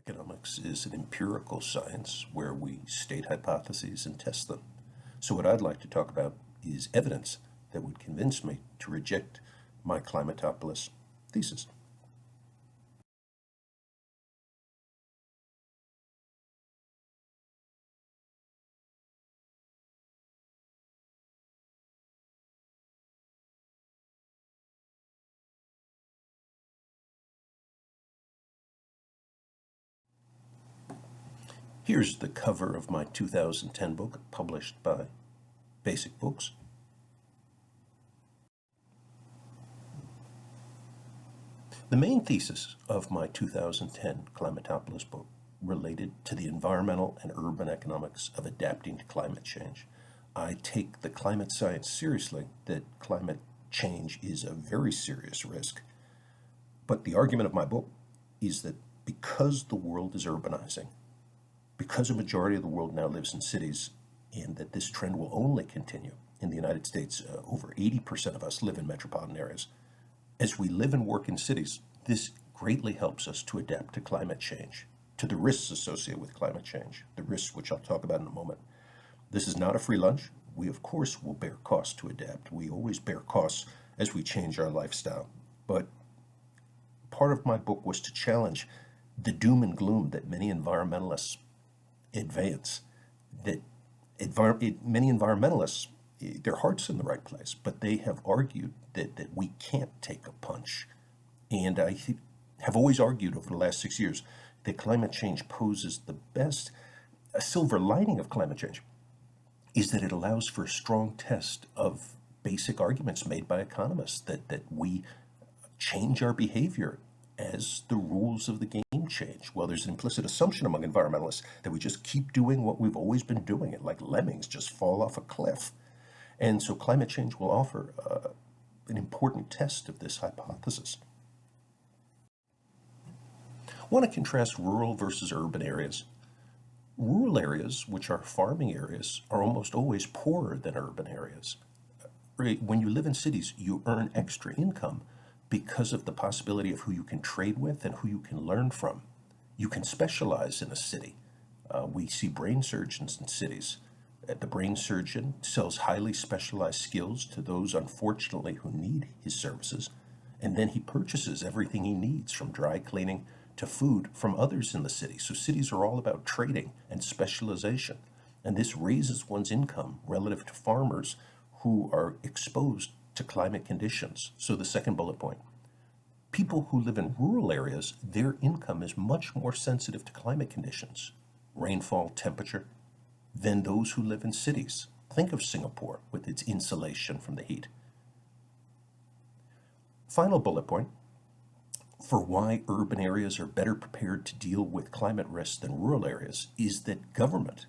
Economics is an empirical science where we state hypotheses and test them. So, what I'd like to talk about is evidence that would convince me to reject my Climatopolis thesis. Here's the cover of my 2010 book, published by Basic Books. The main thesis of my 2010 Climatopolis book related to the environmental and urban economics of adapting to climate change. I take the climate science seriously, that climate change is a very serious risk. But the argument of my book is that because the world is urbanizing, because a majority of the world now lives in cities, and that this trend will only continue. In the United States, over 80% of us live in metropolitan areas. As we live and work in cities, this greatly helps us to adapt to climate change, to the risks associated with climate change, the risks which I'll talk about in a moment. This is not a free lunch. We, of course, will bear costs to adapt. We always bear costs as we change our lifestyle. But part of my book was to challenge the doom and gloom that many environmentalists advance, that many environmentalists, their heart's in the right place, but they have argued that we can't take a punch. And I have always argued over the last 6 years that climate change poses the best. A silver lining of climate change is that it allows for a strong test of basic arguments made by economists, that we change our behavior as the rules of the game change. Well, there's an implicit assumption among environmentalists that we just keep doing what we've always been doing, and like lemmings just fall off a cliff. And so climate change will offer an important test of this hypothesis. I want to contrast rural versus urban areas. Rural areas, which are farming areas, are almost always poorer than urban areas. When you live in cities, you earn extra income because of the possibility of who you can trade with and who you can learn from. You can specialize in a city. We see brain surgeons in cities. The brain surgeon sells highly specialized skills to those, unfortunately, who need his services, and then he purchases everything he needs, from dry cleaning to food, from others in the city. So cities are all about trading and specialization, and this raises one's income relative to farmers who are exposed to climate conditions. So the second bullet point: people who live in rural areas, their income is much more sensitive to climate conditions, rainfall, temperature, than those who live in cities. Think of Singapore with its insulation from the heat. Final bullet point for why urban areas are better prepared to deal with climate risks than rural areas is that government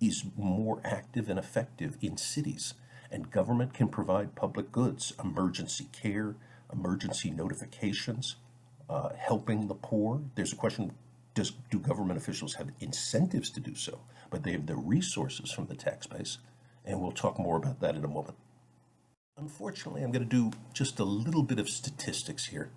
is more active and effective in cities, and government can provide public goods, emergency care, emergency notifications, helping the poor. There's a question: do government officials have incentives to do so? But they have the resources from the tax base, and we'll talk more about that in a moment. Unfortunately, I'm going to do just a little bit of statistics here,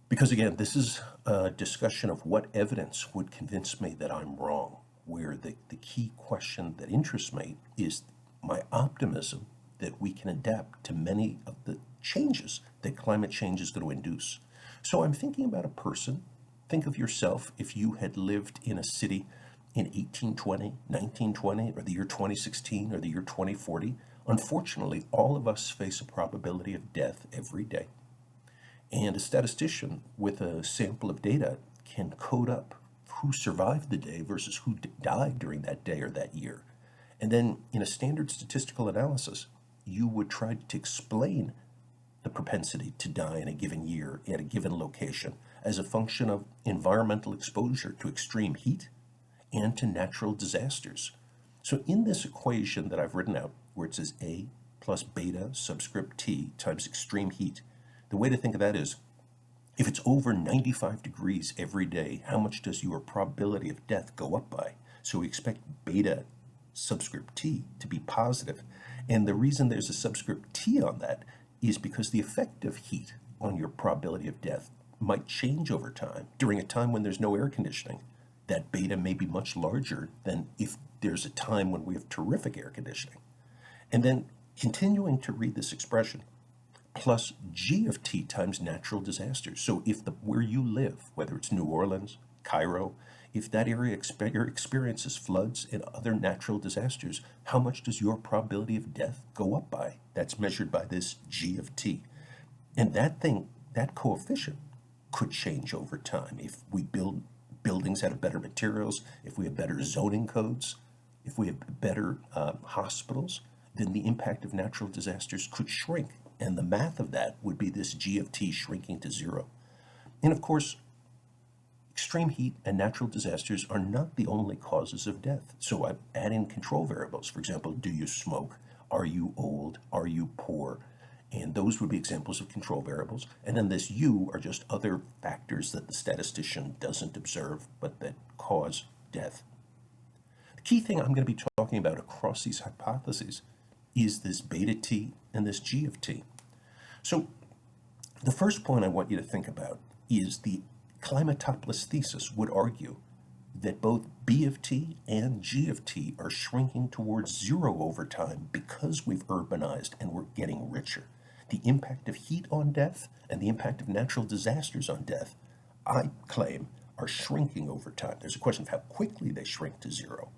because again, this is a discussion of what evidence would convince me that I'm wrong, where the key question that interests me is my optimism that we can adapt to many of the changes that climate change is going to induce. So I'm thinking about a person. Think of yourself if you had lived in a city in 1820, 1920, or the year 2016, or the year 2040. Unfortunately, all of us face a probability of death every day. And a statistician with a sample of data can code up who survived the day versus who died during that day or that year. And then in a standard statistical analysis, you would try to explain the propensity to die in a given year at a given location as a function of environmental exposure to extreme heat and to natural disasters. So in this equation that I've written out, where it says A plus beta subscript T times extreme heat, the way to think of that is, if it's over 95 degrees every day, how much does your probability of death go up by? So we expect beta subscript T to be positive. And the reason there's a subscript T on that is because the effect of heat on your probability of death might change over time during a time when there's no air conditioning. That beta may be much larger than if there's a time when we have terrific air conditioning. And then continuing to read this expression, plus G of T times natural disasters. So if where you live, whether it's New Orleans, Cairo, if that area experiences floods and other natural disasters, how much does your probability of death go up by? That's measured by this G of T. And that coefficient could change over time if we build buildings out of better materials, if we have better zoning codes, if we have better hospitals, then the impact of natural disasters could shrink. And the math of that would be this G of T shrinking to zero. And of course, extreme heat and natural disasters are not the only causes of death. So I add in control variables. For example, do you smoke? Are you old? Are you poor? And those would be examples of control variables. And then this U are just other factors that the statistician doesn't observe, but that cause death. The key thing I'm going to be talking about across these hypotheses is this beta T and this G of T. So the first point I want you to think about is the Climatopoulos thesis would argue that both B of T and G of T are shrinking towards zero over time because we've urbanized and we're getting richer. The impact of heat on death and the impact of natural disasters on death, I claim, are shrinking over time. There's a question of how quickly they shrink to zero.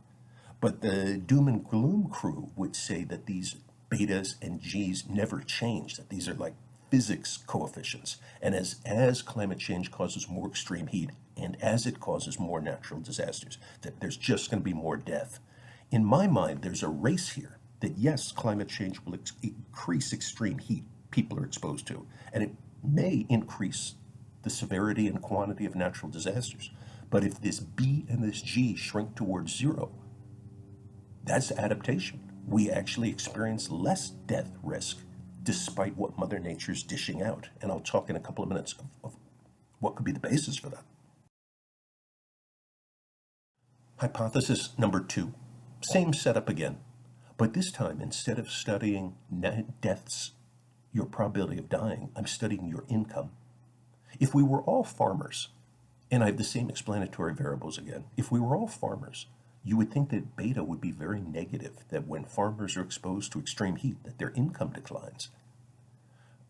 But the doom and gloom crew would say that these betas and G's never change, that these are like physics coefficients. And as climate change causes more extreme heat and as it causes more natural disasters, that there's just going to be more death. In my mind, there's a race here that yes, climate change will increase extreme heat people are exposed to, and it may increase the severity and quantity of natural disasters. But if this B and this G shrink towards zero, that's adaptation. We actually experience less death risk despite what Mother Nature's dishing out. And I'll talk in a couple of minutes of what could be the basis for that. Hypothesis number 2, same setup again, but this time instead of studying deaths, your probability of dying, I'm studying your income. If we were all farmers, and I have the same explanatory variables again, if we were all farmers, you would think that beta would be very negative, that when farmers are exposed to extreme heat, that their income declines.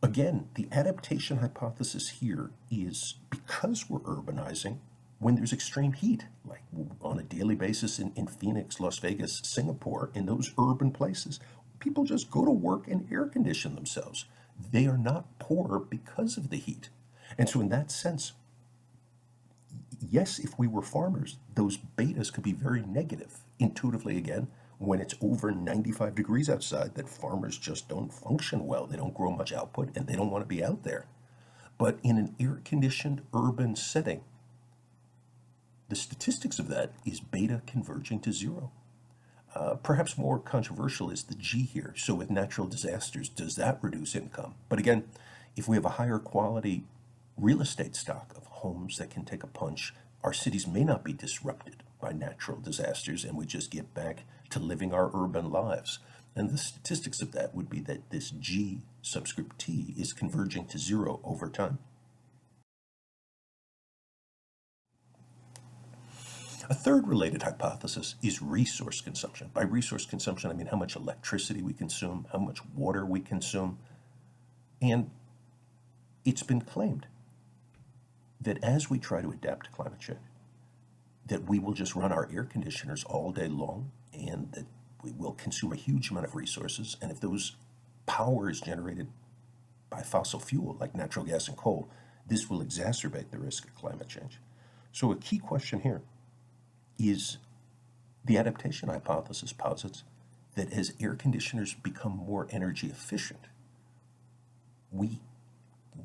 Again, the adaptation hypothesis here is because we're urbanizing, when there's extreme heat, like on a daily basis in Phoenix, Las Vegas, Singapore, in those urban places, people just go to work and air condition themselves. They are not poor because of the heat. And so in that sense, yes, if we were farmers, those betas could be very negative. Intuitively, again, when it's over 95 degrees outside, that farmers just don't function well. They don't grow much output and they don't want to be out there. But in an air-conditioned urban setting, the statistics of that is beta converging to zero. Perhaps more controversial is the G here. So with natural disasters, does that reduce income? But again, if we have a higher quality real estate stock of homes that can take a punch, our cities may not be disrupted by natural disasters and we just get back to living our urban lives. And the statistics of that would be that this G subscript T is converging to zero over time. A third related hypothesis is resource consumption. By resource consumption, I mean how much electricity we consume, how much water we consume. And it's been claimed that as we try to adapt to climate change, that we will just run our air conditioners all day long and that we will consume a huge amount of resources. And if those power is generated by fossil fuel like natural gas and coal, this will exacerbate the risk of climate change. So a key question here is the adaptation hypothesis posits that as air conditioners become more energy efficient, we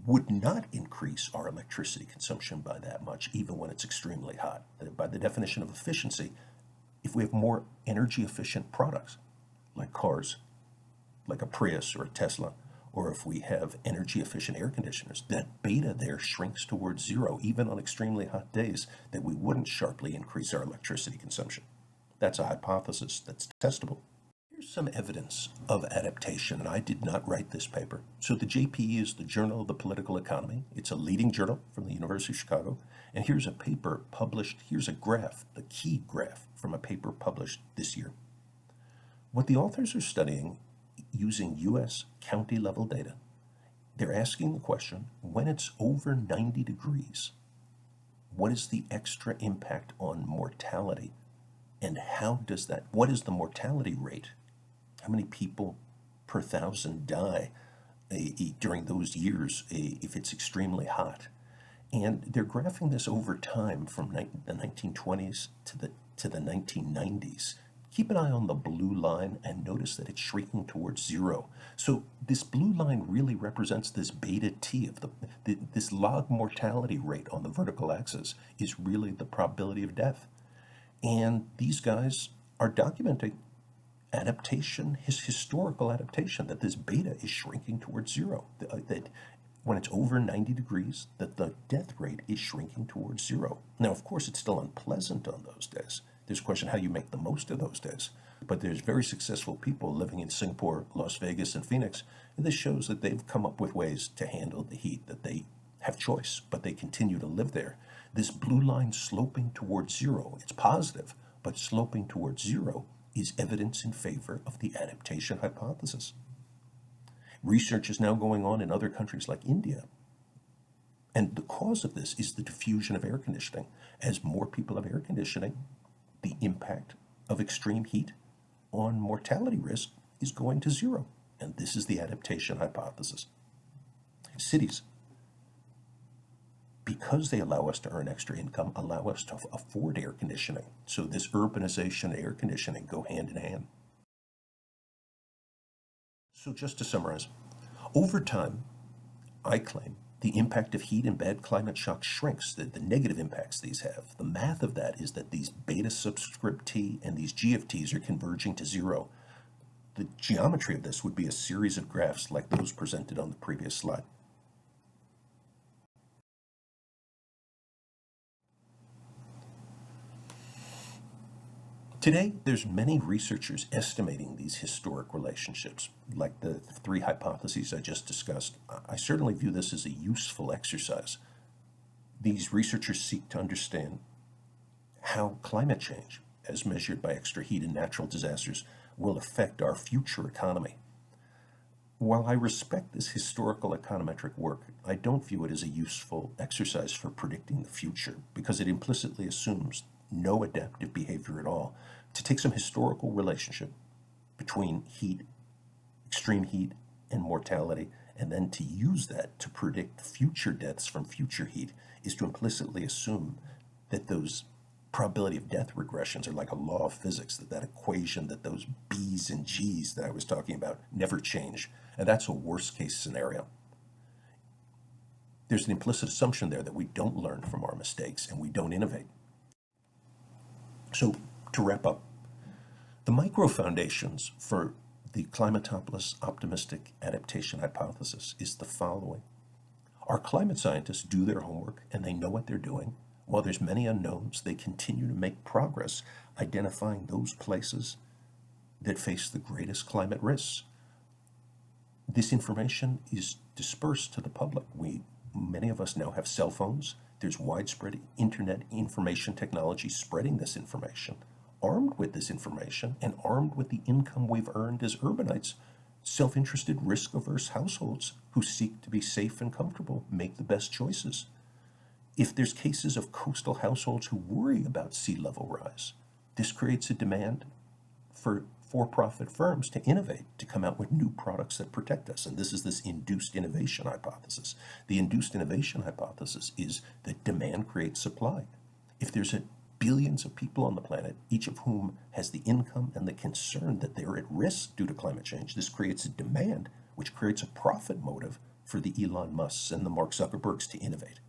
would not increase our electricity consumption by that much, even when it's extremely hot. By the definition of efficiency, if we have more energy efficient products, like cars, like a Prius or a Tesla, or if we have energy efficient air conditioners, that beta there shrinks towards zero, even on extremely hot days, that we wouldn't sharply increase our electricity consumption. That's a hypothesis that's testable. Here's some evidence of adaptation, and I did not write this paper. So the JPE is the Journal of the Political Economy. It's a leading journal from the University of Chicago. And here's a paper published, here's a graph, the key graph from a paper published this year. What the authors are studying using US county level data, they're asking the question, when it's over 90 degrees, what is the extra impact on mortality? And what is the mortality rate? How many people per thousand die during those years if it's extremely hot? And they're graphing this over time from the 1920s to the 1990s. Keep an eye on the blue line and notice that it's shrinking towards zero. So this blue line really represents this beta T of this log mortality rate on the vertical axis is really the probability of death. And these guys are documenting adaptation, historical adaptation, that this beta is shrinking towards zero. That when it's over 90 degrees, that the death rate is shrinking towards zero. Now, of course, it's still unpleasant on those days. There's a question how you make the most of those days. But there's very successful people living in Singapore, Las Vegas, and Phoenix, and this shows that they've come up with ways to handle the heat, that they have choice, but they continue to live there. This blue line sloping towards zero, it's positive, but sloping towards zero is evidence in favor of the adaptation hypothesis. Research is now going on in other countries like India. And the cause of this is the diffusion of air conditioning. As more people have air conditioning, the impact of extreme heat on mortality risk is going to zero. And this is the adaptation hypothesis. Cities, because they allow us to earn extra income, allow us to afford air conditioning. So this urbanization and air conditioning go hand in hand. So just to summarize, over time, I claim the impact of heat and bad climate shock shrinks, the negative impacts these have. The math of that is that these beta subscript T and these GFTs are converging to zero. The geometry of this would be a series of graphs like those presented on the previous slide. Today, there's many researchers estimating these historic relationships, like the three hypotheses I just discussed. I certainly view this as a useful exercise. These researchers seek to understand how climate change, as measured by extra heat and natural disasters, will affect our future economy. While I respect this historical econometric work, I don't view it as a useful exercise for predicting the future because it implicitly assumes no adaptive behavior at all. To take some historical relationship between heat, extreme heat, and mortality, and then to use that to predict future deaths from future heat is to implicitly assume that those probability of death regressions are like a law of physics, that equation, that those B's and G's that I was talking about never change. And that's a worst case scenario. There's an implicit assumption there that we don't learn from our mistakes and we don't innovate. So to wrap up, the micro foundations for the Climatopoulos optimistic adaptation hypothesis is the following. Our climate scientists do their homework and they know what they're doing. While there's many unknowns, they continue to make progress identifying those places that face the greatest climate risks. This information is dispersed to the public. Many of us now have cell phones. There's widespread internet information technology spreading this information. Armed with this information and armed with the income we've earned as urbanites, self-interested, risk-averse households who seek to be safe and comfortable make the best choices. If there's cases of coastal households who worry about sea level rise, this creates a demand for-profit firms to innovate, to come out with new products that protect us. And this is this induced innovation hypothesis. The induced innovation hypothesis is that demand creates supply. If there's billions of people on the planet, each of whom has the income and the concern that they're at risk due to climate change, this creates a demand, which creates a profit motive for the Elon Musks and the Mark Zuckerbergs to innovate.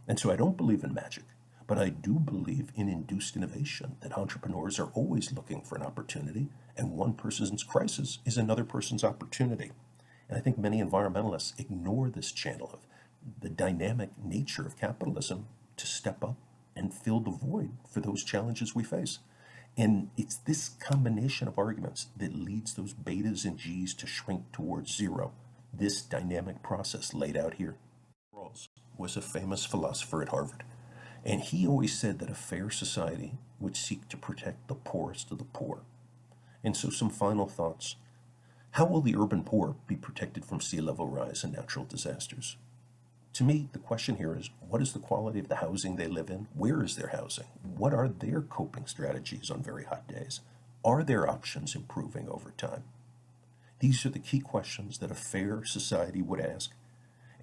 And so I don't believe in magic, but I do believe in induced innovation, that entrepreneurs are always looking for an opportunity, and one person's crisis is another person's opportunity. And I think many environmentalists ignore this channel of the dynamic nature of capitalism to step up and fill the void for those challenges we face. And it's this combination of arguments that leads those betas and G's to shrink towards zero, this dynamic process laid out here. Rawls was a famous philosopher at Harvard, and he always said that a fair society would seek to protect the poorest of the poor. And so, some final thoughts. How will the urban poor be protected from sea level rise and natural disasters? To me, the question here is, what is the quality of the housing they live in? Where is their housing? What are their coping strategies on very hot days? Are their options improving over time? These are the key questions that a fair society would ask.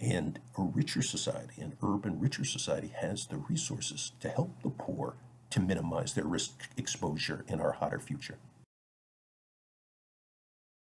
And a richer society, an urban richer society, has the resources to help the poor to minimize their risk exposure in our hotter future.